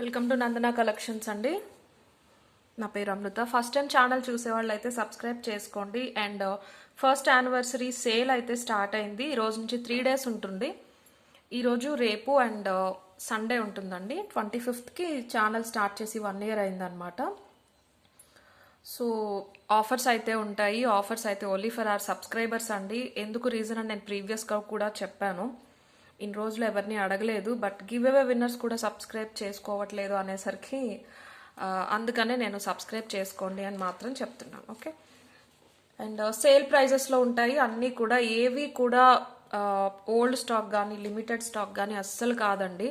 Welcome to Nandana collections అండి. నా పేరు అమృత. ఫస్ట్ టైం ఛానల్ చూసేవాళ్ళు అయితే సబ్స్క్రైబ్ చేసుకోండి. అండ్ ఫస్ట్ యానివర్సరీ సేల్ అయితే స్టార్ట్ అయింది. ఈ రోజు నుంచి 3 days ఉంటుంది. ఈరోజు రేపు అండ్ సండే ఉంటుందండి. 25th ఛానల్ స్టార్ట్ చేసి 1 year అయిందనమాట. సో ఆఫర్స్ అయితే ఉంటాయి. ఆఫర్స్ అయితే ఓన్లీ ఫర్ ఆర్ సబ్స్క్రైబర్స్ అండి. ఎందుకు రీజన్ అని నేను ప్రీవియస్గా కూడా చెప్పాను. ఇన్ని రోజులు ఎవరిని అడగలేదు, బట్ గివ్ అవే విన్నర్స్ కూడా సబ్స్క్రైబ్ చేసుకోవట్లేదు అనేసరికి అందుకనే నేను సబ్స్క్రైబ్ చేసుకోండి అని మాత్రం చెప్తున్నాను. ఓకే, అండ్ సేల్ ప్రైజెస్లో ఉంటాయి అన్నీ కూడా. ఏవి కూడా ఓల్డ్ స్టాక్ కానీ లిమిటెడ్ స్టాక్ కానీ అస్సలు కాదండి.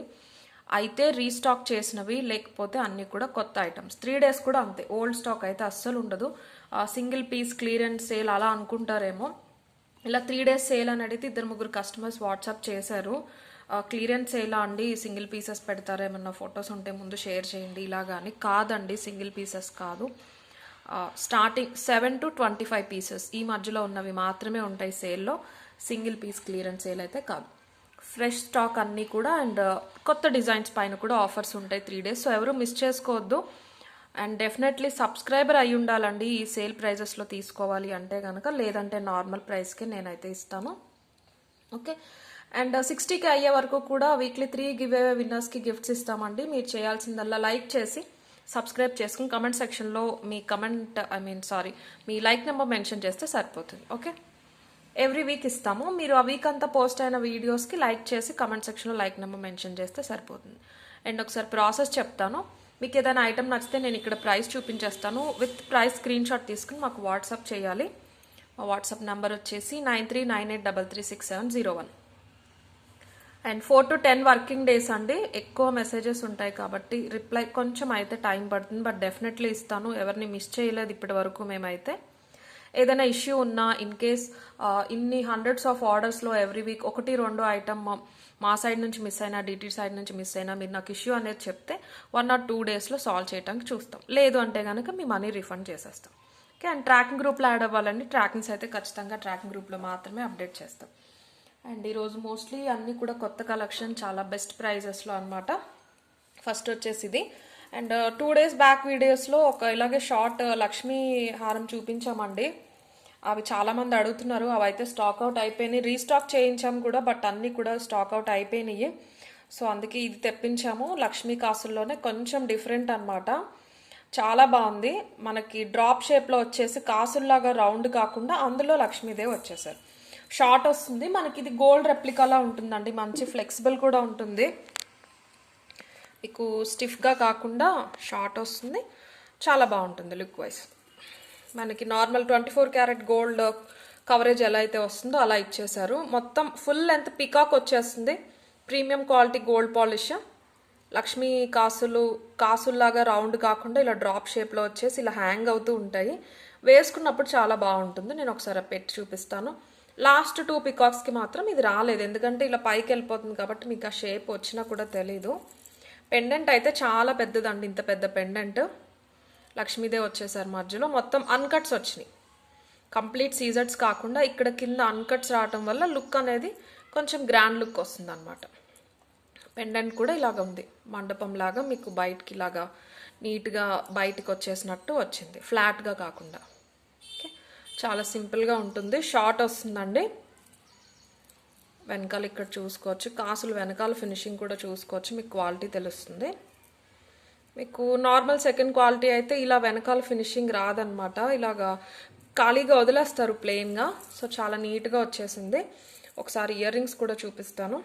అయితే రీస్టాక్ చేసినవి, లేకపోతే అన్నీ కూడా కొత్త ఐటమ్స్. 3 days కూడా అంతే. ఓల్డ్ స్టాక్ అయితే అస్సలు ఉండదు. సింగిల్ పీస్ క్లియరెన్స్ సేల్ అలా అనుకుంటారేమో. ఇలా 3 days సేల్ అని అడిగితే 2-3 కస్టమర్స్ వాట్సాప్ చేశారు. క్లియరెన్స్ సేల్ అండి, సింగిల్ పీసెస్ పెడతారా, ఏమన్నా ఫొటోస్ ఉంటే ముందు షేర్ చేయండి ఇలా కానీ. కాదండి, సింగిల్ పీసెస్ కాదు. స్టార్టింగ్ 7 to 25 పీసెస్ ఈ మధ్యలో ఉన్నవి మాత్రమే ఉంటాయి సేల్లో. సింగిల్ పీస్ క్లియరెన్స్ సేల్ అయితే కాదు. ఫ్రెష్ స్టాక్ అన్నీ కూడా అండ్ కొత్త డిజైన్స్ పైన కూడా ఆఫర్స్ ఉంటాయి 3 days. సో ఎవరు మిస్ చేసుకోవద్దు. అండ్ డెఫినెట్లీ సబ్స్క్రైబర్ అయి ఉండాలండి ఈ సేల్ ప్రైజెస్లో తీసుకోవాలి అంటే కనుక. లేదంటే నార్మల్ ప్రైస్కే నేనైతే ఇస్తాను. ఓకే, అండ్ 60K అయ్యే వరకు కూడా వీక్లీ 3 గివ్ అవే విన్నర్స్కి గిఫ్ట్స్ ఇస్తామండి. మీరు చేయాల్సిందల్లా లైక్ చేసి సబ్స్క్రైబ్ చేసుకుని కమెంట్ సెక్షన్లో మీ మీ లైక్ నెంబర్ మెన్షన్ చేస్తే సరిపోతుంది. ఓకే, ఎవ్రీ వీక్ ఇస్తాము. మీరు ఆ వీక్ అంతా పోస్ట్ అయిన వీడియోస్కి లైక్ చేసి కమెంట్ సెక్షన్లో లైక్ నెంబర్ మెన్షన్ చేస్తే సరిపోతుంది. అండ్ ఒకసారి ప్రాసెస్ చెప్తాను. మీకు ఏదైనా ఐటమ్ నచ్చితే నేను ఇక్కడ ప్రైస్ చూపించేస్తాను. విత్ ప్రైస్ స్క్రీన్ షాట్ తీసుకుని మాకు వాట్సాప్ చేయాలి. మా వాట్సాప్ నెంబర్ వచ్చేసి 9398336701. అండ్ 4 to 10 వర్కింగ్ డేస్ అండి. ఎక్కువ మెసేజెస్ ఉంటాయి కాబట్టి రిప్లై కొంచెం అయితే టైం పడుతుంది, బట్ డెఫినెట్లీ ఇస్తాను. ఎవరిని మిస్ చేయలేదు ఇప్పటి వరకు మేమైతే. ఏదైనా ఇష్యూ ఉన్నా, ఇన్ కేస్ ఇన్ని హండ్రెడ్స్ ఆఫ్ ఆర్డర్స్లో ఎవ్రీ వీక్ 1-2 ఐటమ్ మా సైడ్ నుంచి మిస్ అయినా, డిటి సైడ్ నుంచి మిస్ అయినా, మీరు నాకు ఇష్యూ అనేది చెప్తే 1 or 2 daysలో సాల్వ్ చేయడానికి చూస్తాం. లేదు అంటే కనుక మీ మనీ రిఫండ్ చేసేస్తాం. ఓకే, అండ్ ట్రాకింగ్ గ్రూప్లో యాడ్ అవ్వాలండి. ట్రాకింగ్స్ అయితే ఖచ్చితంగా ట్రాకింగ్ గ్రూప్లో మాత్రమే అప్డేట్ చేస్తాం. అండ్ ఈరోజు మోస్ట్లీ అన్నీ కూడా కొత్త కలెక్షన్, చాలా బెస్ట్ ప్రైజెస్లో అనమాట. ఫస్ట్ వచ్చేసి ఇది. అండ్ 2 days బ్యాక్ వీడియోస్లో ఒక ఇలాగే షార్ట్ లక్ష్మీ హారం చూపించామండి. అవి చాలామంది అడుగుతున్నారు. అవి అయితే స్టాక్అవుట్ అయిపోయినాయి. రీస్టాక్ చేయించాము కూడా, బట్ అన్నీ కూడా స్టాక్అవుట్ అయిపోయినాయి. సో అందుకే ఇది తెప్పించాము. లక్ష్మీ కాసుల్లోనే కొంచెం డిఫరెంట్ అనమాట. చాలా బాగుంది. మనకి డ్రాప్ షేప్లో వచ్చేసి కాసుల్లాగా రౌండ్ కాకుండా అందులో లక్ష్మీదేవి వచ్చేసారు. షార్ట్ వస్తుంది మనకి. ఇది గోల్డ్ రెప్లికాలా ఉంటుందండి. మంచి ఫ్లెక్సిబుల్ కూడా ఉంటుంది. మీకు స్టిఫ్గా కాకుండా షార్ట్ వస్తుంది. చాలా బాగుంటుంది లుక్ వైజ్. మనకి నార్మల్ 24 karat గోల్డ్ కవరేజ్ ఎలా అయితే వస్తుందో అలా ఇచ్చేసారు. మొత్తం ఫుల్ లెంత్ పికాక్ వచ్చేస్తుంది. Premium quality gold polish. Lakshmi కాసుల్లాగా రౌండ్ కాకుండా ఇలా డ్రాప్ షేప్లో వచ్చేసి ఇలా హ్యాంగ్ అవుతూ ఉంటాయి. వేసుకున్నప్పుడు చాలా బాగుంటుంది. నేను ఒకసారి పెట్టి చూపిస్తాను. లాస్ట్ 2 పికాక్స్కి మాత్రం ఇది రాలేదు, ఎందుకంటే ఇలా పైకి వెళ్ళిపోతుంది కాబట్టి మీకు ఆ షేప్ వచ్చినా కూడా తెలీదు. పెండెంట్ అయితే చాలా పెద్దదండి. ఇంత పెద్ద పెండెంట్ లక్ష్మీదేవి వచ్చేసారు. మధ్యలో మొత్తం అన్కట్స్ వచ్చినాయి. కంప్లీట్ సీజర్స్ కాకుండా ఇక్కడ కింద అన్కట్స్ రావటం వల్ల లుక్ అనేది కొంచెం గ్రాండ్ లుక్ వస్తుంది అనమాట. పెండెంట్ కూడా ఇలాగ ఉంది, మండపం లాగా మీకు బయటికి ఇలాగా నీట్గా బయటికి వచ్చేసినట్టు వచ్చింది, ఫ్లాట్గా కాకుండా. ఓకే, చాలా సింపుల్గా ఉంటుంది. షార్ట్ వస్తుందండి. వెనకాల ఇక్కడ చూసుకోవచ్చు. కాసులు వెనకాల ఫినిషింగ్ కూడా చూసుకోవచ్చు. మీకు క్వాలిటీ తెలుస్తుంది. మీకు నార్మల్ సెకండ్ క్వాలిటీ అయితే ఇలా వెనకాల ఫినిషింగ్ రాదనమాట. ఇలాగా ఖాళీగా వదిలేస్తారు ప్లెయిన్గా. సో చాలా నీట్గా వచ్చేసింది. ఒకసారి ఇయర్ రింగ్స్ కూడా చూపిస్తాను.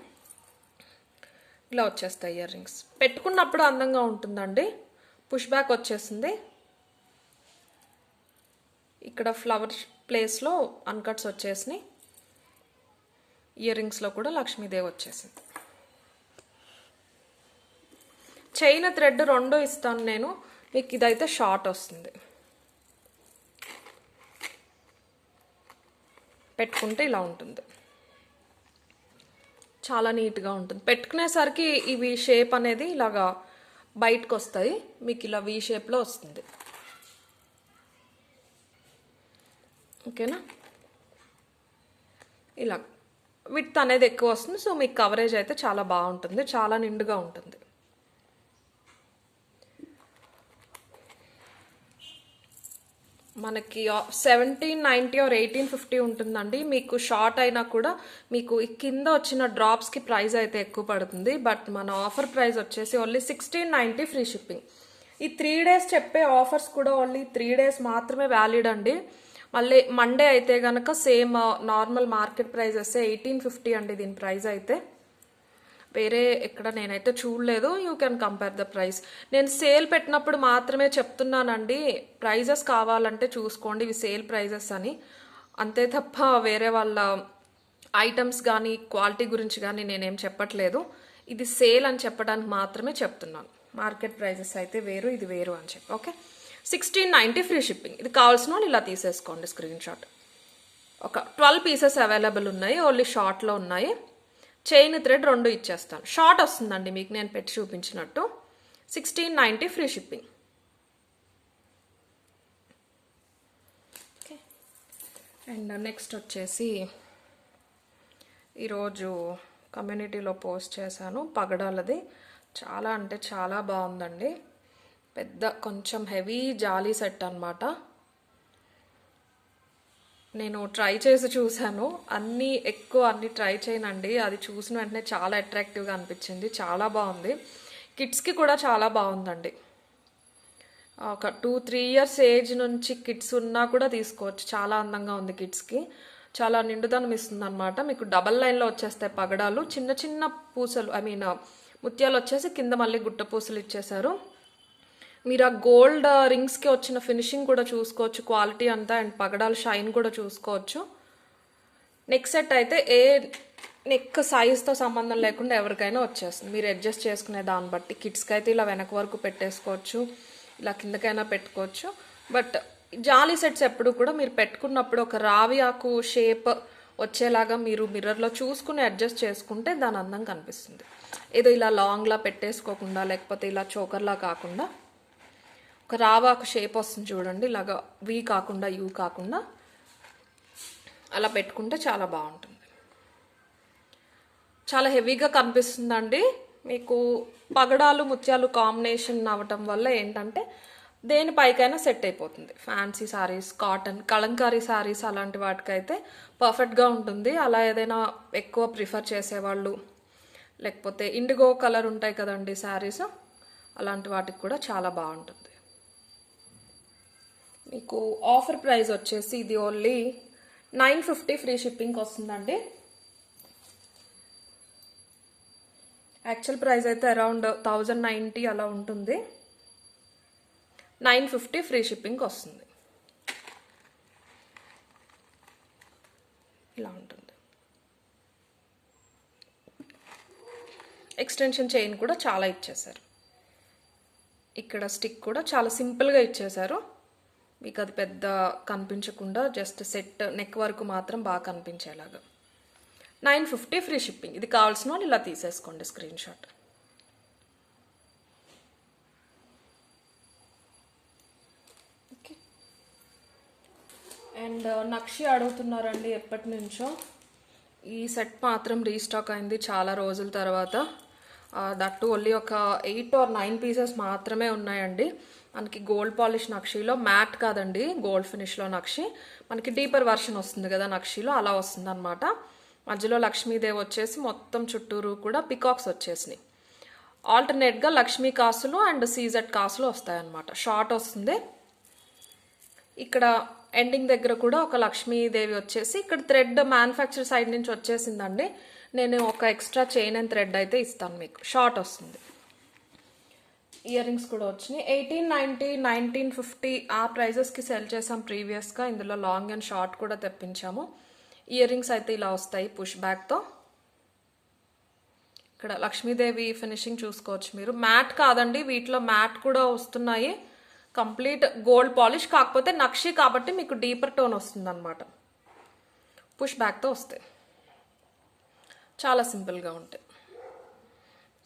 ఇలా వచ్చేస్తాయి ఇయర్ రింగ్స్. పెట్టుకున్నప్పుడు అందంగా ఉంటుందండి. పుష్ బ్యాక్ వచ్చేసింది. ఇక్కడ ఫ్లవర్ ప్లేస్లో అన్కట్స్ వచ్చేసినాయి. ఇయర్ రింగ్స్లో కూడా లక్ష్మీదేవి వచ్చేసింది. చైన్ థ్రెడ్ 2 ఇస్తాను నేను. మీకు ఇదైతే షార్ట్ వస్తుంది. పెట్టుకుంటే ఇలా ఉంటుంది. చాలా నీట్గా ఉంటుంది. పెట్టుకునేసరికి ఇవి షేప్ అనేది ఇలాగా బయటకు వస్తాయి. మీకు ఇలా వీ షేప్లో వస్తుంది. ఓకేనా, ఇలా విడ్త్ అనేది ఎక్కువ వస్తుంది. సో మీకు కవరేజ్ అయితే చాలా బాగుంటుంది, చాలా నిండుగా ఉంటుంది. మనకి 1790 ఆర్ 1850 ఉంటుందండి. మీకు షార్ట్ అయినా కూడా మీకు ఈ కింద వచ్చిన డ్రాప్స్కి ప్రైస్ అయితే ఎక్కువ పడుతుంది. బట్ మన ఆఫర్ ప్రైస్ వచ్చేసి ఓన్లీ 1690 ఫ్రీ షిప్పింగ్. ఈ 3 days చెప్పే ఆఫర్స్ కూడా ఓన్లీ 3 days మాత్రమే వ్యాలిడ్ అండి. మళ్ళీ మండే అయితే కనుక సేమ్ నార్మల్ మార్కెట్ ప్రైస్ వస్తే 1850 అండి దీని ప్రైస్ అయితే. వేరే ఎక్కడ నేనైతే చూడలేదు. You can compare the price. నేను సేల్ పెట్టినప్పుడు మాత్రమే చెప్తున్నానండి, ప్రైజెస్ కావాలంటే చూసుకోండి ఇవి సేల్ ప్రైజెస్ అని. అంతే తప్ప వేరే వాళ్ళ ఐటమ్స్ కానీ క్వాలిటీ గురించి కానీ నేనేం చెప్పట్లేదు. ఇది సేల్ అని చెప్పడానికి మాత్రమే చెప్తున్నాను. మార్కెట్ ప్రైజెస్ అయితే వేరు, ఇది వేరు అని చెప్పి. Okay, 1690 free shipping. ఇది కావాల్సిన వాళ్ళు ఇలా తీసేసుకోండి స్క్రీన్ షాట్. ఒక 12 పీసెస్ అవైలబుల్ ఉన్నాయి, ఓన్లీ షార్ట్లో ఉన్నాయి. చైన్ థ్రెడ్ 2 ఇచ్చేస్తాను. షార్ట్ వస్తుందండి మీకు నేను పెట్టి చూపించినట్టు. 1690 free shipping. Okay, and next వచ్చేసి ఈరోజు కమ్యూనిటీలో పోస్ట్ చేశాను పగడాలది. చాలా అంటే చాలా బాగుందండి. పెద్ద కొంచెం హెవీ జాలీ సెట్ అనమాట. నేను ట్రై చేసి చూశాను, అన్నీ ట్రై చేయనండి. అది చూసిన వెంటనే చాలా అట్రాక్టివ్గా అనిపించింది, చాలా బాగుంది. కిడ్స్కి కూడా చాలా బాగుందండి. ఒక 2-3 years ఏజ్ నుంచి కిడ్స్ ఉన్నా కూడా తీసుకోవచ్చు. చాలా అందంగా ఉంది, కిడ్స్కి చాలా నిండుదనం ఇస్తుంది అనమాట. మీకు డబల్ లైన్లో వచ్చేస్తాయి పగడాలు. చిన్న చిన్న పూసలు ముత్యాలు వచ్చేసి కింద మళ్ళీ గుట్ట పూసలు ఇచ్చేసారు. మీరు ఆ గోల్డ్ రింగ్స్కి వచ్చిన ఫినిషింగ్ కూడా చూసుకోవచ్చు, క్వాలిటీ అంతా. అండ్ పగడాల షైన్ కూడా చూసుకోవచ్చు. నెక్ సెట్ అయితే ఏ నెక్ సైజ్తో సంబంధం లేకుండా ఎవరికైనా వచ్చేస్తుంది. మీరు అడ్జస్ట్ చేసుకునే దాన్ని బట్టి. కిడ్స్కి అయితే ఇలా వెనక వరకు పెట్టేసుకోవచ్చు, ఇలా కిందకైనా పెట్టుకోవచ్చు. బట్ జాలీ సెట్స్ ఎప్పుడు కూడా మీరు పెట్టుకున్నప్పుడు ఒక రావి ఆకు షేప్ వచ్చేలాగా మీరు మిర్రర్లో చూసుకుని అడ్జస్ట్ చేసుకుంటే దాని అందం కనిపిస్తుంది. ఏదో ఇలా లాంగ్లా పెట్టేసుకోకుండా, లేకపోతే ఇలా చోకర్లా కాకుండా ఒక రావాకు షేప్ వస్తుంది చూడండి, ఇలాగా వి కాకుండా యూ కాకుండా అలా పెట్టుకుంటే చాలా బాగుంటుంది. చాలా హెవీగా కనిపిస్తుందండి. మీకు పగడాలు ముత్యాలు కాంబినేషన్ అవ్వటం వల్ల ఏంటంటే దేనిపైకైనా సెట్ అయిపోతుంది. ఫ్యాన్సీ శారీస్, కాటన్, కలంకారీ శారీస్ అలాంటి వాటికైతే పర్ఫెక్ట్గా ఉంటుంది. అలా ఏదైనా ఎక్కువ ప్రిఫర్ చేసేవాళ్ళు, లేకపోతే ఇండిగో కలర్ ఉంటాయి కదండి శారీస్, అలాంటి వాటికి కూడా చాలా బాగుంటుంది. మీకు ఆఫర్ ప్రైస్ వచ్చేసి ఇది ఓన్లీ 950 ఫ్రీ షిప్పింగ్కి వస్తుందండి. యాక్చువల్ ప్రైస్ అయితే అరౌండ్ 1090 అలా ఉంటుంది. 950 ఫ్రీ షిప్పింగ్కి వస్తుంది. ఇలా ఉంటుంది. ఎక్స్టెన్షన్ చైన్ కూడా చాలా ఇచ్చేసారు. ఇక్కడ స్టిక్ కూడా చాలా సింపుల్గా ఇచ్చేసారు. మీకు అది పెద్ద కనిపించకుండా జస్ట్ సెట్ నెక్ వరకు మాత్రం బాగా కనిపించేలాగా. 950 ఫ్రీ షిప్పింగ్. ఇది కావాల్సిన వాళ్ళు ఇలా తీసేసుకోండి స్క్రీన్ షాట్. ఓకే, అండ్ నక్షి అడుగుతున్నారండి ఎప్పటి నుంచో. ఈ సెట్ మాత్రం రీస్టాక్ అయింది చాలా రోజుల తర్వాత. దట్టు ఓన్లీ ఒక 8 or 9 పీసెస్ మాత్రమే ఉన్నాయండి. మనకి గోల్డ్ పాలిష్ నక్షిలో, మ్యాట్ కాదండి, గోల్డ్ ఫినిష్లో నక్షి. మనకి డీపర్ వర్షన్ వస్తుంది కదా నక్షిలో, అలా వస్తుంది అనమాట. మధ్యలో లక్ష్మీదేవి వచ్చేసి మొత్తం చుట్టూరు కూడా పికాక్స్ వచ్చేసినాయి. ఆల్టర్నేట్గా లక్ష్మీ కాసులు అండ్ సీజెడ్ కాసులు వస్తాయన్నమాట. షార్ట్ వస్తుంది. ఇక్కడ ఎండింగ్ దగ్గర కూడా ఒక లక్ష్మీదేవి వచ్చేసి, ఇక్కడ థ్రెడ్ మ్యానుఫ్యాక్చర్ సైడ్ నుంచి వచ్చేసిందండి. నేను ఒక ఎక్స్ట్రా చైన్ అండ్ థ్రెడ్ అయితే ఇస్తాను మీకు. షార్ట్ వస్తుంది. ఇయర్ రింగ్స్ కూడా వచ్చినాయి. 1890, 1950 ఆ ప్రైజెస్కి సెల్ చేసాం ప్రీవియస్గా. ఇందులో లాంగ్ అండ్ షార్ట్ కూడా తెప్పించాము. ఇయర్ రింగ్స్ అయితే ఇలా వస్తాయి పుష్ బ్యాక్తో. ఇక్కడ లక్ష్మీదేవి ఫినిషింగ్ చూసుకోవచ్చు మీరు. మ్యాట్ కాదండి, వీటిలో మ్యాట్ కూడా వస్తున్నాయి. కంప్లీట్ గోల్డ్ పాలిష్, కాకపోతే నక్షి కాబట్టి మీకు డీపర్ టోన్ వస్తుంది అనమాట. పుష్ బ్యాక్తో వస్తాయి. చాలా సింపుల్గా ఉంటాయి.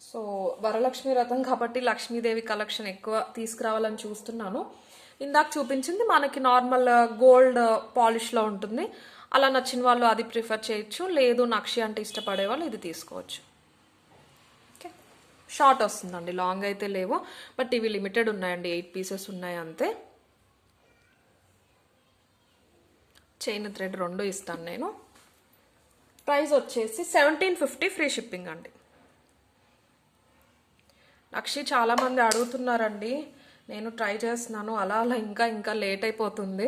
సో వరలక్ష్మి వ్రతం కాబట్టి లక్ష్మీదేవి కలెక్షన్ ఎక్కువ తీసుకురావాలని చూస్తున్నాను. ఇందాక చూపించింది మనకి నార్మల్ గోల్డ్ పాలిష్లో ఉంటుంది. అలా నచ్చిన వాళ్ళు అది ప్రిఫర్ చేయొచ్చు. లేదు నక్షి అంటే ఇష్టపడే వాళ్ళు ఇది తీసుకోవచ్చు. ఓకే, షార్ట్ వస్తుందండి, లాంగ్ అయితే లేవు. బట్ ఇవి లిమిటెడ్ ఉన్నాయండి, 8 పీసెస్ ఉన్నాయి అంతే. చైన్ థ్రెడ్ 2 ఇస్తాను నేను. ప్రైస్ వచ్చేసి 1750 ఫ్రీ షిప్పింగ్ అండి. నక్షి చాలామంది అడుగుతున్నారండి, నేను ట్రై చేస్తున్నాను, అలా అలా ఇంకా లేట్ అయిపోతుంది.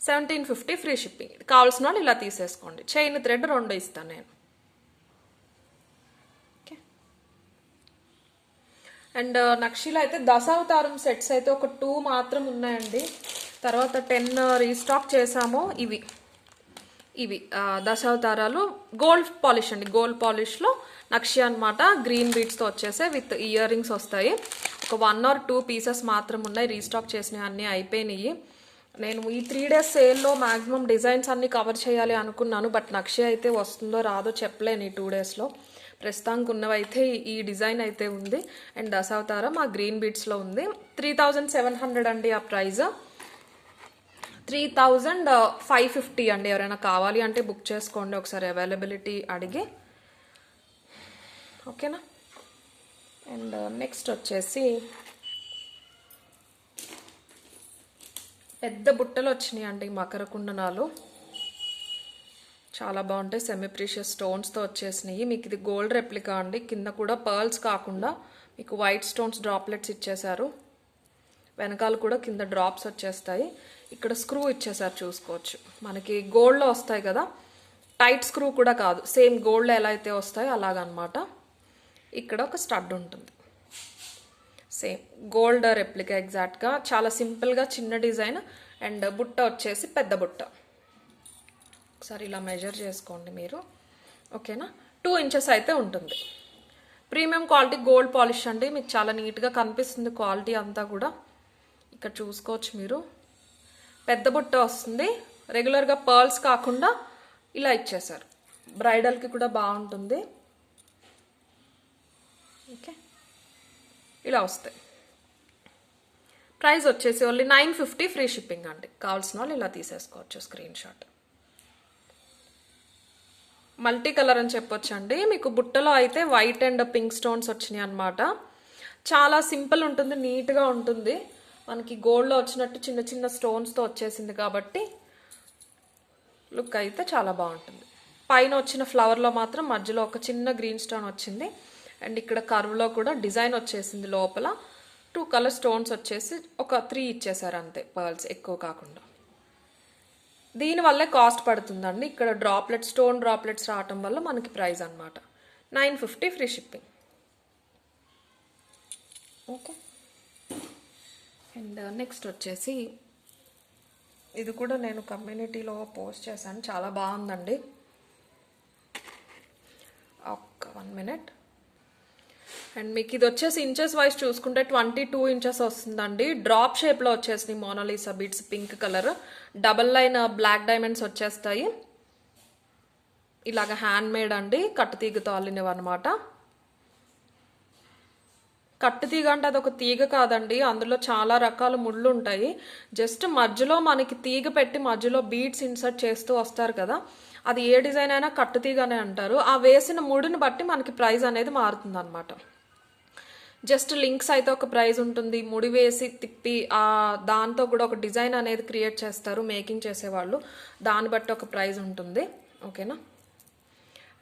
1750 ఫ్రీ షిప్పింగ్. కావాల్సిన వాళ్ళు ఇలా తీసేసుకోండి. చైన్ థ్రెడ్ 2 ఇస్తాను నేను. ఓకే. అండ్ నక్షిలో అయితే దశావతారం సెట్స్ అయితే ఒక 2 మాత్రం ఉన్నాయండి. తర్వాత 10 రీస్టాక్ చేసాము. ఇవి దశావతారాలు గోల్డ్ పాలిష్ అండి. గోల్డ్ పాలిష్లో నక్షి అనమాట. గ్రీన్ బీడ్స్తో వచ్చేసే విత్ ఇయర్ రింగ్స్ వస్తాయి. ఒక 1 or 2 పీసెస్ మాత్రం ఉన్నాయి. రీస్టాక్ చేసినవి అన్నీ అయిపోయినాయి. నేను ఈ 3 days సేల్లో మ్యాక్సిమం డిజైన్స్ అన్ని కవర్ చేయాలి అనుకున్నాను. బట్ నక్షి అయితే వస్తుందో రాదో చెప్పలేను ఈ 2 daysలో. ప్రస్తుతానికి ఉన్నవైతే ఈ డిజైన్ అయితే ఉంది. అండ్ దశావతారం ఆ గ్రీన్ బీడ్స్లో ఉంది. 3700 అండి ఆ ప్రైజ్. 3550 అండి. ఎవరైనా కావాలి అంటే బుక్ చేసుకోండి ఒకసారి అవైలబిలిటీ అడిగి. ఓకేనా. అండ్ నెక్స్ట్ వచ్చేసి పెద్ద బుట్టలు వచ్చినాయి అండి మకర కుండనాలు. చాలా బాగుంటాయి. సెమీ ప్రీషియస్ స్టోన్స్తో వచ్చేసినాయి. మీకు ఇది గోల్డ్ రెప్లికా అండి. కింద కూడా పర్ల్స్ కాకుండా మీకు వైట్ స్టోన్స్ డ్రాప్లెట్స్ ఇచ్చేసారు. వెనకాల కూడా కింద డ్రాప్స్ వచ్చేస్తాయి. ఇక్కడ స్క్రూ ఇచ్చేసారు, చూసుకోవచ్చు. మనకి గోల్డ్లో వస్తాయి కదా, టైట్ స్క్రూ కూడా కాదు, సేమ్ గోల్డ్లో ఎలా అయితే వస్తాయో అలాగనమాట. ఇక్కడ ఒక స్టడ్ ఉంటుంది, సేమ్ గోల్డ్ రెప్లికా ఎగ్జాక్ట్గా. చాలా సింపుల్గా చిన్న డిజైన్. అండ్ బుట్ట వచ్చేసి పెద్ద బుట్ట. ఒకసారి ఇలా మెజర్ చేసుకోండి మీరు. ఓకేనా. 2 inches అయితే ఉంటుంది. ప్రీమియం క్వాలిటీ గోల్డ్ పాలిష్ అండి. మీకు చాలా నీట్గా కనిపిస్తుంది క్వాలిటీ అంతా కూడా. ఇక్కడ చూసుకోవచ్చు మీరు. పెద్ద బుట్ట వస్తుంది. రెగ్యులర్గా పర్ల్స్ కాకుండా ఇలా ఇచ్చేసారు. బ్రైడల్కి కూడా బాగుంటుంది. ఓకే, ఇలా వస్తాయి. ప్రైస్ వచ్చేసి ఓన్లీ 950 ఫ్రీ షిప్పింగ్ అండి. కావాల్సిన వాళ్ళు ఇలా తీసేసుకోవచ్చు స్క్రీన్ షాట్. మల్టీ కలర్ అని చెప్పొచ్చండి. మీకు బుట్టలో అయితే వైట్ అండ్ పింక్ స్టోన్స్ వచ్చినాయి అనమాట. చాలా సింపుల్ ఉంటుంది, నీట్గా ఉంటుంది. మనకి గోల్డ్లో వచ్చినట్టు చిన్న చిన్న స్టోన్స్తో వచ్చేసింది కాబట్టి లుక్ అయితే చాలా బాగుంటుంది. పైన వచ్చిన ఫ్లవర్లో మాత్రం మధ్యలో ఒక చిన్న గ్రీన్ స్టోన్ వచ్చింది. అండ్ ఇక్కడ కర్వ్లో కూడా డిజైన్ వచ్చేసింది. లోపల 2 కలర్ స్టోన్స్ వచ్చేసి ఒక 3 ఇచ్చేసారు అంతే, పర్ల్స్ ఎక్కువ కాకుండా. దీనివల్లే కాస్ట్ పడుతుందండి. ఇక్కడ స్టోన్ డ్రాప్లెట్స్ రావటం వల్ల మనకి ప్రైస్ అనమాట. 950 free shipping. Okay. And next వచ్చేసి ఇది కూడా నేను కమ్యూనిటీలో పోస్ట్ చేశాను, చాలా బాగుందండి. ఒక్క 1 minute. అండ్ మీకు ఇది వచ్చేసి ఇంచెస్ వైజ్ చూసుకుంటే 22 inches వస్తుందండి. డ్రాప్ షేప్లో వచ్చేసి Mona Lisa beads pink colour, double line black diamonds వచ్చేస్తాయి. ఇలాగ హ్యాండ్ మేడ్ అండి, కట్టుతీగతో అల్లినవి అనమాట. కట్టుతీగ అంటే అదొక తీగ కాదండి, అందులో చాలా రకాల ముళ్ళు ఉంటాయి. జస్ట్ మధ్యలో మనకి తీగ పెట్టి మధ్యలో బీడ్స్ ఇన్సర్ట్ చేస్తూ వస్తారు కదా, అది ఏ డిజైన్ అయినా కట్టుతీగనే అంటారు. ఆ వేసిన ముడిని బట్టి మనకి ప్రైస్ అనేది మారుతుంది అనమాట. జస్ట్ లింక్స్ అయితే ఒక ప్రైస్ ఉంటుంది, ముడి వేసి తిప్పి దాంతో కూడా ఒక డిజైన్ అనేది క్రియేట్ చేస్తారు మేకింగ్ చేసేవాళ్ళు, దాన్ని బట్టి ఒక ప్రైస్ ఉంటుంది. ఓకేనా.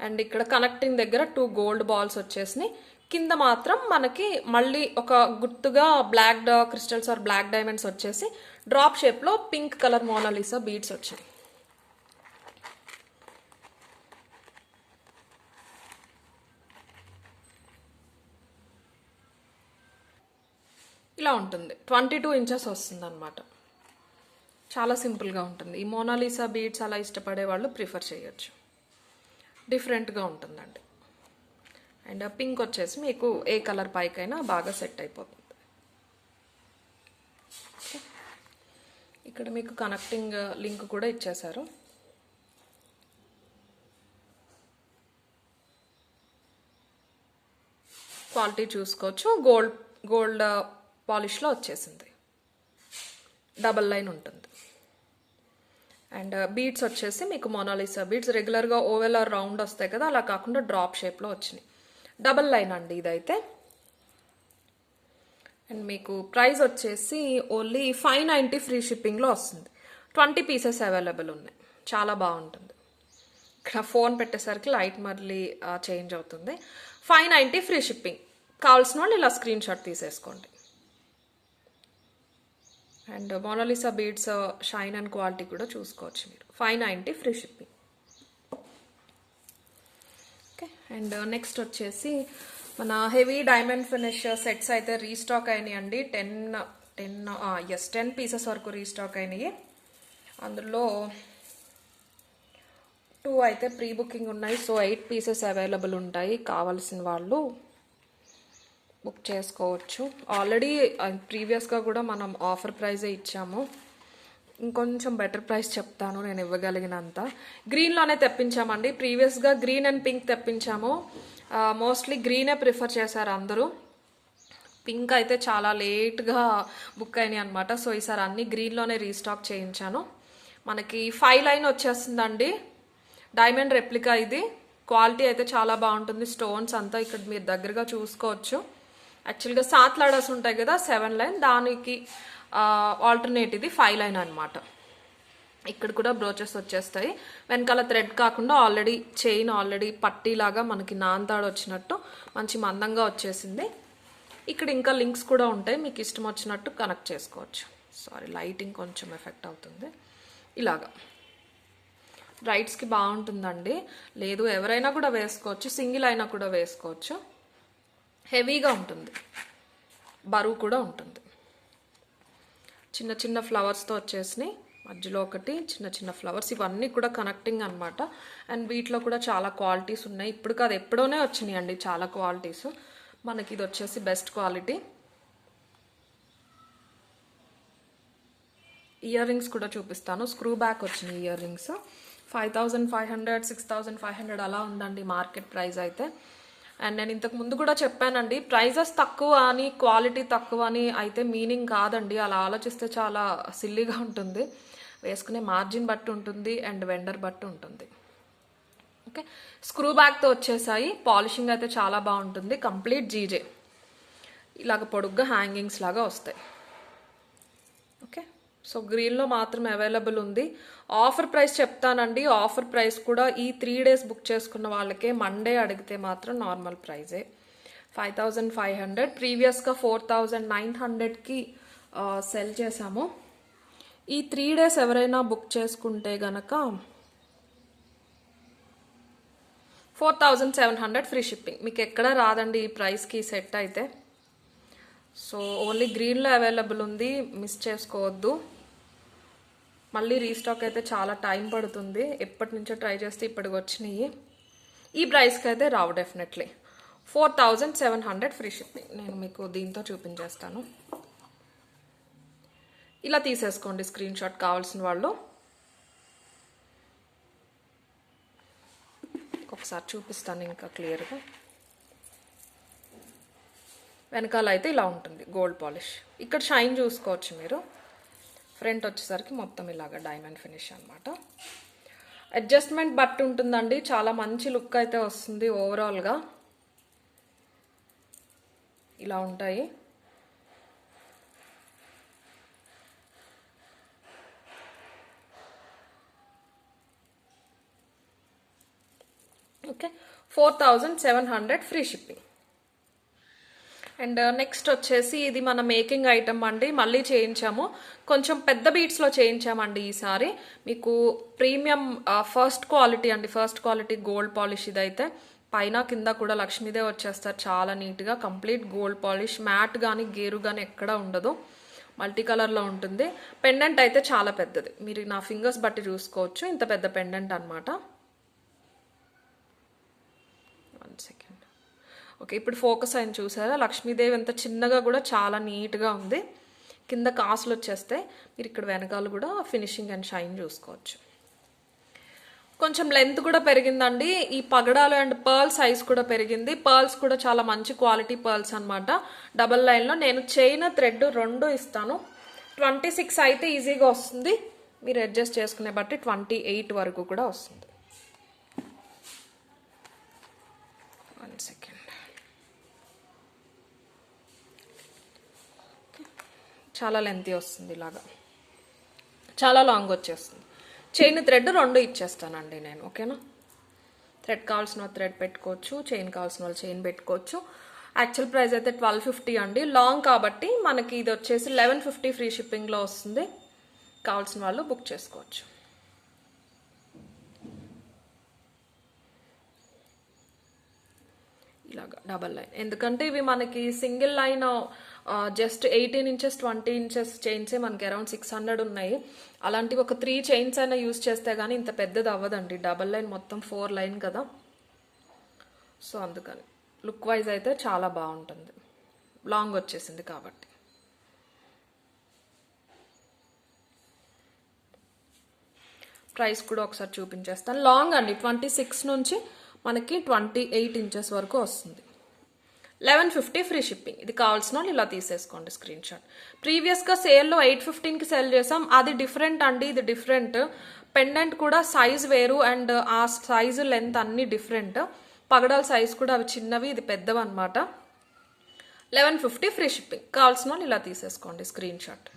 అండ్ ఇక్కడ కనెక్టింగ్ దగ్గర 2 గోల్డ్ బాల్స్ వచ్చేసినాయి. కింద మాత్రం మనకి మళ్ళీ ఒక గుర్తుగా black crystals or black diamonds వచ్చేసి డ్రాప్ షేప్లో పింక్ కలర్ మోనాలిసా బీడ్స్ వచ్చాయి. ఇలా ఉంటుంది. 22 inches వస్తుంది అనమాట. చాలా సింపుల్గా ఉంటుంది. ఈ మోనాలిసా బీడ్స్ అలా ఇష్టపడే వాళ్ళు ప్రిఫర్ చేయొచ్చు. డిఫరెంట్గా ఉంటుందండి. అండ్ పింక్ వచ్చేసి మీకు ఏ కలర్ పైకైనా బాగా సెట్ అయిపోతుంది. ఇక్కడ మీకు కనెక్టింగ్ లింక్ కూడా ఇచ్చేసారు. క్వాలిటీ చూసుకోవచ్చు. గోల్డ్ పాలిష్లో వచ్చేసింది, డబల్ లైన్ ఉంటుంది. అండ్ బీడ్స్ వచ్చేసి మీకు మోనాలిసా బీడ్స్ రెగ్యులర్గా ఓవెల్ ఆర్ రౌండ్ వస్తాయి కదా, అలా కాకుండా డ్రాప్ షేప్లో వచ్చినాయి. డబల్ లైన్ అండి ఇదైతే. అండ్ మీకు ప్రైస్ వచ్చేసి ఓన్లీ 590 ఫ్రీ షిప్పింగ్లో వస్తుంది. 20 పీసెస్ అవైలబుల్ ఉన్నాయి. చాలా బాగుంటుంది. ఇక్కడ ఫోన్ పెట్టేసరికి లైట్ మళ్ళీ చేంజ్ అవుతుంది. 590 ఫ్రీ షిప్పింగ్. కావాల్సిన వాళ్ళు ఇలా స్క్రీన్ షాట్ తీసేసుకోండి. And Mona Lisa beads shine and quality కూడా చూసుకోవచ్చు మీరు. 590 free shipping. Okay. And next వచ్చేసి మన హెవీ డైమండ్ ఫినిష్ సెట్స్ అయితే రీస్టాక్ అయినాయండి. 10 పీసెస్ వరకు రీస్టాక్ అయినాయి. అందులో 2 అయితే ప్రీ బుకింగ్ ఉన్నాయి. సో 8 పీసెస్ అవైలబుల్ ఉంటాయి. కావాల్సిన వాళ్ళు బుక్ చేసుకోవచ్చు. ఆల్రెడీ ప్రీవియస్గా కూడా మనం ఆఫర్ ప్రైజే ఇచ్చాము. ఇంకొంచెం బెటర్ ప్రైస్ చెప్తాను నేను ఇవ్వగలిగినంత. గ్రీన్లోనే తెప్పించామండి. ప్రీవియస్గా గ్రీన్ అండ్ పింక్ తెప్పించాము. మోస్ట్లీ గ్రీనే ప్రిఫర్ చేశారు అందరూ. పింక్ అయితే చాలా లేట్గా బుక్ అయినాయి అనమాట. సో ఈసారి అన్ని గ్రీన్లోనే రీస్టాక్ చేయించాను. మనకి 5 లైన్ వచ్చేస్తుందండి. డైమండ్ రెప్లికా ఇది. క్వాలిటీ అయితే చాలా బాగుంటుంది. స్టోన్స్ అంతా ఇక్కడ మీరు దగ్గరగా చూసుకోవచ్చు. యాక్చువల్గా 7 లాడర్స్ ఉంటాయి కదా, 7 లైన్, దానికి ఆల్టర్నేట్ ఇది 5 లైన్ అనమాట. ఇక్కడ కూడా బ్రోచెస్ వచ్చేస్తాయి. వెనకాల థ్రెడ్ కాకుండా ఆల్రెడీ చైన్ పట్టీలాగా మనకి నాంతాడు వచ్చినట్టు మంచి మందంగా వచ్చేసింది. ఇక్కడ ఇంకా లింక్స్ కూడా ఉంటాయి, మీకు ఇష్టం వచ్చినట్టు కనెక్ట్ చేసుకోవచ్చు. సారీ, లైటింగ్ కొంచెం ఎఫెక్ట్ అవుతుంది. ఇలాగా బ్రైడ్స్కి బాగుంటుందండి. లేదు ఎవరైనా కూడా వేసుకోవచ్చు, సింగిల్ అయినా కూడా వేసుకోవచ్చు. హెవీగా ఉంటుంది, బరువు కూడా ఉంటుంది. చిన్న చిన్న ఫ్లవర్స్తో వచ్చేసినాయి. మధ్యలో ఒకటి చిన్న చిన్న ఫ్లవర్స్. ఇవన్నీ కూడా కనెక్టింగ్ అనమాట. అండ్ వీటిలో కూడా చాలా క్వాలిటీస్ ఉన్నాయి. ఇప్పుడు కాదు, ఎప్పుడోనే వచ్చినాయి అండి చాలా క్వాలిటీస్. మనకి ఇది వచ్చేసి బెస్ట్ క్వాలిటీ. ఇయర్ రింగ్స్ కూడా చూపిస్తాను. స్క్రూ బ్యాక్ వచ్చినాయి ఇయర్ రింగ్స్. 5500, 6500 అలా ఉందండి మార్కెట్ ప్రైస్ అయితే. అండ్ నేను ఇంతకు ముందు కూడా చెప్పానండి, ప్రైజెస్ తక్కువ అని క్వాలిటీ తక్కువ అని అయితే మీనింగ్ కాదండి. అలా ఆలోచిస్తే చాలా సిల్లీగా ఉంటుంది. వేసుకునే మార్జిన్ బట్టి ఉంటుంది అండ్ వెండర్ బట్టి ఉంటుంది. ఓకే. స్క్రూ బ్యాక్తో వచ్చేసాయి. పాలిషింగ్ అయితే చాలా బాగుంటుంది. Complete GJ. ఇలాగ పొడుగ్గా హ్యాంగింగ్స్ లాగా వస్తాయి. ఓకే. సో గ్రీన్లో మాత్రం అవైలబుల్ ఉంది. ఆఫర్ ప్రైస్ చెప్తానండి. ఆఫర్ ప్రైస్ కూడా ఈ 3 days బుక్ చేసుకున్న వాళ్ళకే మండే అడిగితే మాత్రం నార్మల్ ప్రైజే 5500. ప్రీవియస్గా 4900కి సెల్ చేసాము. ఈ 3 days ఎవరైనా బుక్ చేసుకుంటే గనక 4700 ఫ్రీ షిప్పింగ్. మీకు ఎక్కడ రాదండి ఈ ప్రైస్కి సెట్ అయితే. సో ఓన్లీ గ్రీన్లో అవైలబుల్ ఉంది, మిస్ చేసుకోవద్దు. మళ్ళీ రీస్టాక్ అయితే చాలా టైం పడుతుంది. ఎప్పటి నుంచో ట్రై చేస్తే ఇప్పటికి వచ్చినాయి. ఈ ప్రైస్కి అయితే రావు డెఫినెట్లీ. 4700 free shipping. నేను మీకు దీంతో చూపించేస్తాను. ఇలా తీసేసుకోండి స్క్రీన్ షాట్ కావాల్సిన వాళ్ళు. ఒకసారి చూపిస్తాను ఇంకా క్లియర్గా. వెనకాల అయితే ఇలా ఉంటుంది గోల్డ్ పాలిష్. ఇక్కడ షైన్ చూసుకోవచ్చు మీరు. ఫ్రంట్ వచ్చేసరికి మొత్తం ఇలాగా డైమండ్ ఫినిష్ అనమాట. అడ్జస్ట్మెంట్ బట్టి ఉంటుందండి. చాలా మంచి లుక్ అయితే వస్తుంది ఓవరాల్గా. ఇలా ఉంటాయి. Okay. 4700 free shipping. And next వచ్చేసి ఇది మన మేకింగ్ ఐటమ్ అండి. మళ్ళీ చేయించాము, కొంచెం పెద్ద బీట్స్లో చేయించామండి ఈసారి. మీకు ప్రీమియం ఫస్ట్ క్వాలిటీ అండి, ఫస్ట్ క్వాలిటీ గోల్డ్ పాలిష్. ఇదైతే పైన కింద కూడా లక్ష్మీదేవి వచ్చేస్తారు చాలా నీట్గా. Complete gold polish. మ్యాట్ కానీ గేరు కానీ ఎక్కడా ఉండదు. మల్టీ కలర్లో ఉంటుంది. పెండెంట్ అయితే చాలా పెద్దది. మీరు నా ఫింగర్స్ బట్టి చూసుకోవచ్చు. ఇంత పెద్ద పెండెంట్ అనమాట. 1 second. ఓకే, ఇప్పుడు ఫోకస్ అయిన చూసారా, లక్ష్మీదేవి ఎంత చిన్నగా కూడా చాలా నీట్గా ఉంది. కింద కాసులు వచ్చేస్తే మీరు ఇక్కడ వెనకాల కూడా ఫినిషింగ్ అండ్ షైన్ చూసుకోవచ్చు. కొంచెం లెంత్ కూడా పెరిగిందండి. ఈ పగడాలు అండ్ పర్ల్ సైజ్ కూడా పెరిగింది. పర్ల్స్ కూడా చాలా మంచి క్వాలిటీ పర్ల్స్ అనమాట. డబల్ లైన్లో నేను చైన్ థ్రెడ్ 2 ఇస్తాను. 26 అయితే ఈజీగా వస్తుంది. మీరు అడ్జస్ట్ చేసుకునే బట్టి 28 వరకు కూడా వస్తుంది. 1 second. చాలా లెంతీ వస్తుంది, ఇలాగా చాలా లాంగ్ వచ్చేస్తుంది. చైన్ థ్రెడ్ 2 ఇచ్చేస్తానండి నేను, ఓకేనా. థ్రెడ్ కావాల్సిన థ్రెడ్ పెట్టుకోవచ్చు, చైన్ కావాల్సిన వాళ్ళు చైన్ పెట్టుకోవచ్చు. యాక్చువల్ ప్రైస్ అయితే 1250 అండి. లాంగ్ కాబట్టి మనకి ఇది వచ్చేసి 1150 ఫ్రీ షిప్పింగ్లో వస్తుంది. కావాల్సిన వాళ్ళు బుక్ చేసుకోవచ్చు. ఇలాగా డబల్ లైన్, ఎందుకంటే ఇవి మనకి single line just 18 inches 20 inches చైన్సే మనకి అరౌండ్ 600 ఉన్నాయి. అలాంటివి ఒక 3 చైన్స్ అయినా యూజ్ చేస్తే కానీ ఇంత పెద్దది అవ్వదండి. డబల్ లైన్ మొత్తం 4 లైన్ కదా, సో అందుకని లుక్ వైజ్ అయితే చాలా బాగుంటుంది, లాంగ్ వచ్చేసింది కాబట్టి. ప్రైస్ కూడా ఒకసారి చూపించేస్తాను. లాంగ్ అండి 26 నుంచి మనకి 28 ఇంచెస్ వరకు వస్తుంది. 1150 ఫ్రీ షిప్పింగ్. ఇది కావాల్సిన వాళ్ళు ఇలా తీసేసుకోండి స్క్రీన్ షాట్. ప్రీవియస్గా సేల్లో 815కి సేల్ చేసాం, అది డిఫరెంట్ అండి, ఇది డిఫరెంట్. పెండెంట్ కూడా సైజ్ వేరు అండ్ ఆ సైజు లెంత్ అన్ని డిఫరెంట్. పగడాల సైజ్ కూడా అవి చిన్నవి, ఇది పెద్దవి అనమాట. 1150 ఫ్రీ షిప్పింగ్. కావాల్సిన వాళ్ళు ఇలా తీసేసుకోండి screen shot.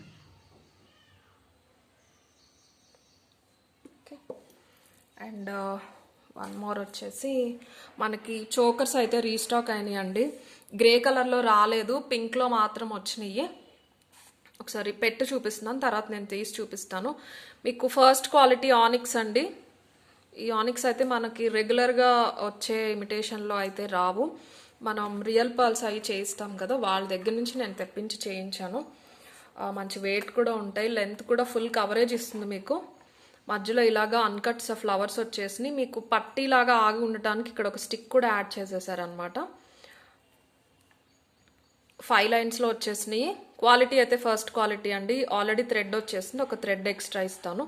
And one more వచ్చేసి మనకి చోకర్స్ అయితే రీస్టాక్ అయినాయండి. గ్రే కలర్లో రాలేదు, పింక్లో మాత్రం వచ్చినాయి. ఒకసారి పెట్టి చూపిస్తున్నాను, తర్వాత నేను తీసి చూపిస్తాను మీకు. ఫస్ట్ క్వాలిటీ ఆనిక్స్ అండి. ఈ ఆనిక్స్ అయితే మనకి రెగ్యులర్గా వచ్చే ఇమిటేషన్లో అయితే రావు. మనం రియల్ పర్ల్స్ అవి చేయిస్తాం కదా, వాళ్ళ దగ్గర నుంచి నేను తెప్పించి చేయించాను. మంచి వెయిట్ కూడా ఉంటాయి, లెంత్ కూడా ఫుల్ కవరేజ్ ఇస్తుంది మీకు. మధ్యలో ఇలాగా అన్కట్స్ ఫ్లవర్స్ వచ్చేసి మీకు పట్టీలాగా ఆగి ఉండటానికి ఇక్కడ ఒక స్టిక్ కూడా యాడ్ చేసేసారనమాట. 5 లైన్స్లో వచ్చేసినాయి. క్వాలిటీ అయితే ఫస్ట్ క్వాలిటీ అండి. ఆల్రెడీ థ్రెడ్ వచ్చేసింది, ఒక థ్రెడ్ ఎక్స్ట్రా ఇస్తాను.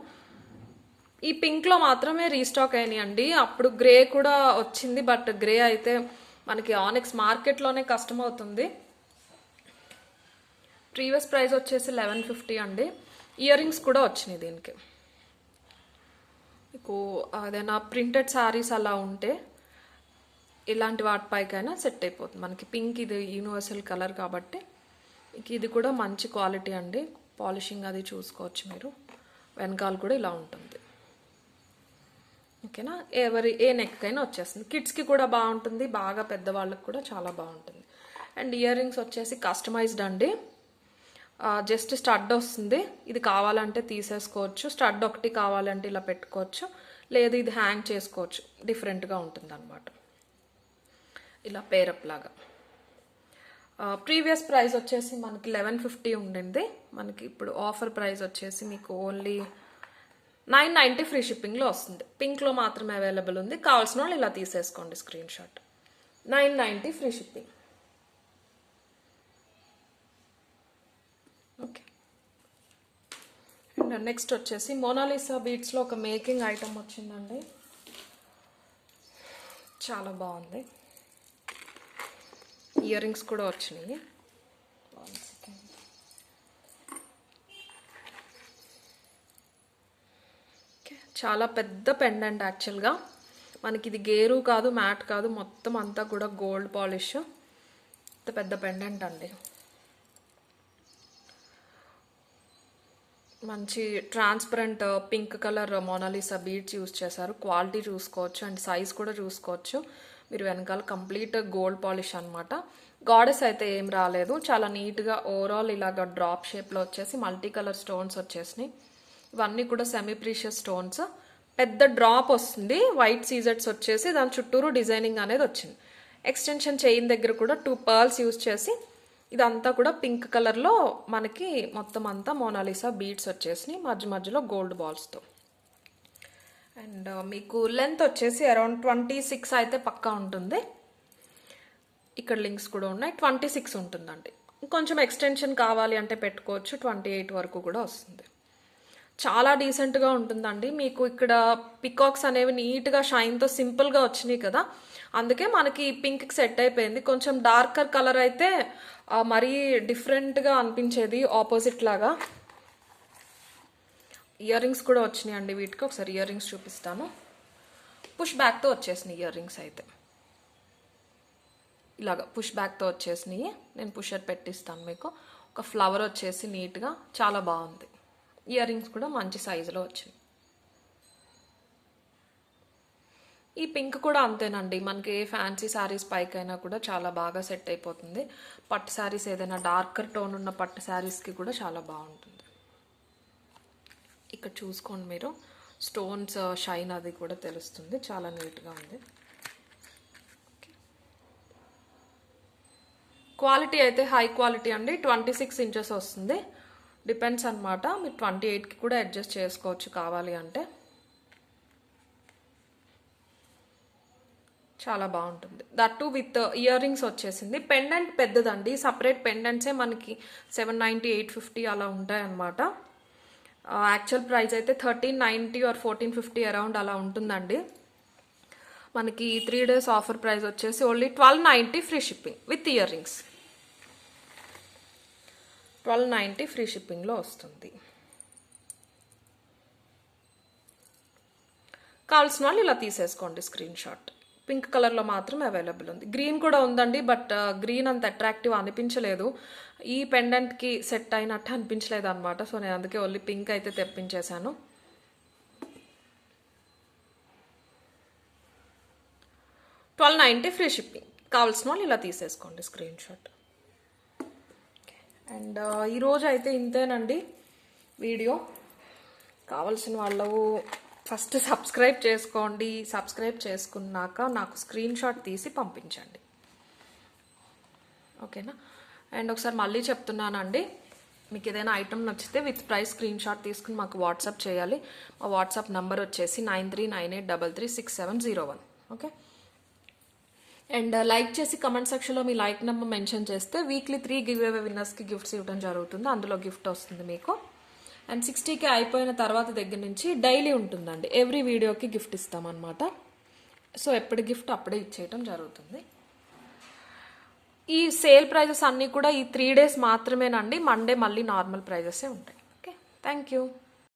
ఈ పింక్లో మాత్రమే రీస్టాక్ అయినాయి అండి. అప్పుడు గ్రే కూడా వచ్చింది, బట్ గ్రే అయితే మనకి ఆనిక్స్ మార్కెట్లోనే కష్టం అవుతుంది. ప్రీవియస్ ప్రైస్ వచ్చేసి 1150 అండి. ఇయర్ రింగ్స్ కూడా వచ్చినాయి దీనికి. మీకు ఏదైనా ప్రింటెడ్ శారీస్ అలా ఉంటే ఇలాంటి వాటిపైకైనా సెట్ అయిపోతుంది. మనకి పింక్ ఇది యూనివర్సల్ కలర్ కాబట్టి ఇది కూడా మంచి క్వాలిటీ అండి. పాలిషింగ్ అది చూసుకోవచ్చు మీరు. వెనకాల కూడా ఇలా ఉంటుంది, ఓకేనా. ఏ నెక్ అయినా వచ్చేస్తుంది. కిడ్స్కి కూడా బాగుంటుంది, బాగా పెద్దవాళ్ళకి కూడా చాలా బాగుంటుంది. అండ్ ఇయర్ రింగ్స్ వచ్చేసి కస్టమైజ్డ్ అండి. జస్ట్ స్టడ్ వస్తుంది. ఇది కావాలంటే తీసేసుకోవచ్చు, స్టడ్ ఒకటి కావాలంటే ఇలా పెట్టుకోవచ్చు, లేదు ఇది హ్యాంగ్ చేసుకోవచ్చు. డిఫరెంట్గా ఉంటుంది అనమాట, ఇలా పేరప్ లాగా. ప్రీవియస్ ప్రైస్ వచ్చేసి మనకి 1150 ఉండింది. మనకి ఇప్పుడు ఆఫర్ ప్రైస్ వచ్చేసి మీకు ఓన్లీ 990 ఫ్రీ షిప్పింగ్లో వస్తుంది. పింక్లో మాత్రమే అవైలబుల్ ఉంది. కావాల్సిన వాళ్ళు ఇలా తీసేసుకోండి screen shot. 990 free shipping. Okay. And next వచ్చేసి మోనాలిసా బీడ్స్లో ఒక మేకింగ్ ఐటమ్ వచ్చిందండి, చాలా బాగుంది. ఇయర్ రింగ్స్ కూడా వచ్చినాయి. చాలా పెద్ద పెండెంట్ యాక్చువల్గా. మనకి ఇది గేరు కాదు, మ్యాట్ కాదు, మొత్తం అంతా కూడా గోల్డ్ పాలిష్. పెద్ద పెండెంట్ అండి. మంచి transparent pink colour Mona Lisa beads use చేశారు. క్వాలిటీ చూసుకోవచ్చు అండ్ సైజ్ కూడా చూసుకోవచ్చు మీరు. వెనకాల కంప్లీట్ గోల్డ్ పాలిష్ అనమాట. గాడెస్ అయితే ఏం రాలేదు, చాలా నీట్గా ఓవరాల్ ఇలాగ డ్రాప్ షేప్లో వచ్చేసి మల్టీ కలర్ స్టోన్స్ వచ్చేసినాయి. ఇవన్నీ కూడా సెమీ ప్రీషియస్ స్టోన్స్. పెద్ద డ్రాప్ వస్తుంది, వైట్ సీజెట్స్ వచ్చేసి దాని చుట్టూరు డిజైనింగ్ అనేది వచ్చింది. ఎక్స్టెన్షన్ చైన్ దగ్గర కూడా 2 పర్ల్స్ యూజ్ చేసి ఇదంతా కూడా పింక్ కలర్లో మనకి మొత్తం అంతా మోనాలిసా బీడ్స్ వచ్చేసినాయి, మధ్య మధ్యలో గోల్డ్ బాల్స్తో. అండ్ మీకు లెంత్ వచ్చేసి అరౌండ్ 26 అయితే పక్కా ఉంటుంది. ఇక్కడ లింక్స్ కూడా ఉన్నాయి. 26 ఉంటుందండి. కొంచెం ఎక్స్టెన్షన్ కావాలి అంటే పెట్టుకోవచ్చు, 28 వరకు కూడా వస్తుంది. చాలా డీసెంట్గా ఉంటుందండి. మీకు ఇక్కడ పికాక్స్ అనేవి నీట్గా షైన్తో సింపుల్గా వచ్చినాయి కదా, అందుకే మనకి పింక్కి సెట్ అయిపోయింది. కొంచెం డార్కర్ కలర్ అయితే మరీ డిఫరెంట్గా అనిపించేది, ఆపోజిట్ లాగా. ఇయర్ రింగ్స్ కూడా వచ్చినాయి అండి వీటికి. ఒకసారి ఇయర్ రింగ్స్ చూపిస్తాను. పుష్ బ్యాక్తో వచ్చేసినాయి ఇయర్ రింగ్స్ అయితే. ఇలాగ పుష్ బ్యాక్తో వచ్చేసినాయి. నేను పుషర్ పెట్టిస్తాను మీకు. ఒక ఫ్లవర్ వచ్చేసి నీట్గా చాలా బాగుంది. ఇయర్ రింగ్స్ కూడా మంచి సైజులో వచ్చింది. ఈ పింక్ కూడా అంతేనండి, మనకి ఏ ఫ్యాన్సీ శారీస్ పైకైనా కూడా చాలా బాగా సెట్ అయిపోతుంది. పట్టు శారీస్ ఏదైనా డార్కర్ టోన్ ఉన్న పట్టు శారీస్కి కూడా చాలా బాగుంటుంది. ఇక్కడ చూసుకోండి మీరు, స్టోన్స్ షైన్ అది కూడా తెలుస్తుంది, చాలా నీట్గా ఉంది. క్వాలిటీ అయితే హై క్వాలిటీ అండి. 26 ఇంచెస్ వస్తుంది. డిపెండ్స్ అనమాట, మీరు 28కి కూడా అడ్జస్ట్ చేసుకోవచ్చు కావాలి అంటే. చాలా బాగుంటుంది. దట్టు విత్ ఇయర్ రింగ్స్ వచ్చేసింది. పెండెంట్ పెద్దదండి, సపరేట్ పెండెంట్సే మనకి 790, 850 అలా ఉంటాయన్నమాట. యాక్చువల్ ప్రైస్ అయితే 1390 ఆర్ 1450 అరౌండ్ అలా ఉంటుందండి. మనకి 3 days ఆఫర్ ప్రైస్ వచ్చేసి only 1290 free shipping with earrings. 1290 free షిప్పింగ్లో వస్తుంది. కావాల్సిన వాళ్ళు ఇలా తీసేసుకోండి స్క్రీన్ షాట్. పింక్ కలర్లో మాత్రం అవైలబుల్ ఉంది. గ్రీన్ కూడా ఉందండి, బట్ గ్రీన్ అంత అట్రాక్టివ్ అనిపించలేదు, ఈ పెండెంట్కి సెట్ అయినట్టు అనిపించలేదు అనమాట. సో నేను అందుకే ఓన్లీ పింక్ అయితే తెప్పించేశాను. $1290 ఫ్రీ షిప్పింగ్. కావాల్సిన వాళ్ళు ఇలా తీసేసుకోండి స్క్రీన్ షాట్. అండ్ ఈరోజు అయితే ఇంతేనండి వీడియో. కావాల్సిన వాళ్ళు ఫస్ట్ సబ్స్క్రైబ్ చేసుకోండి. సబ్స్క్రైబ్ చేసుకున్నాక నాకు స్క్రీన్ షాట్ తీసి పంపించండి, ఓకేనా? అండ్ ఒకసారి మళ్ళీ చెప్తున్నానండి, మీకు ఏదైనా ఐటమ్ నచ్చితే విత్ ప్రైస్ స్క్రీన్ షాట్ తీసుకుని మాకు వాట్సాప్ చేయాలి. మా వాట్సాప్ నంబర్ వచ్చేసి 9398336701. ఓకే. అండ్ లైక్ చేసి కమెంట్ సెక్షన్లో మీ లైక్ నెంబర్ మెన్షన్ చేస్తే వీక్లీ 3 గివ్ అవే విన్నర్స్కి గిఫ్ట్స్ ఇవ్వడం జరుగుతుంది. అందులో గిఫ్ట్ వస్తుంది మీకు. అండ్ 60K అయిపోయిన తర్వాత దగ్గర నుంచి డైలీ ఉంటుందండి, ఎవ్రీ వీడియోకి గిఫ్ట్ ఇస్తామన్నమాట. సో ఎప్పుడు గిఫ్ట్ అప్పుడే ఇచ్చేయటం జరుగుతుంది. ఈ సేల్ ప్రైజెస్ అన్నీ కూడా ఈ 3 days మాత్రమేనండి. మండే మళ్ళీ నార్మల్ ప్రైజెసే ఉంటాయి. Okay, thank you.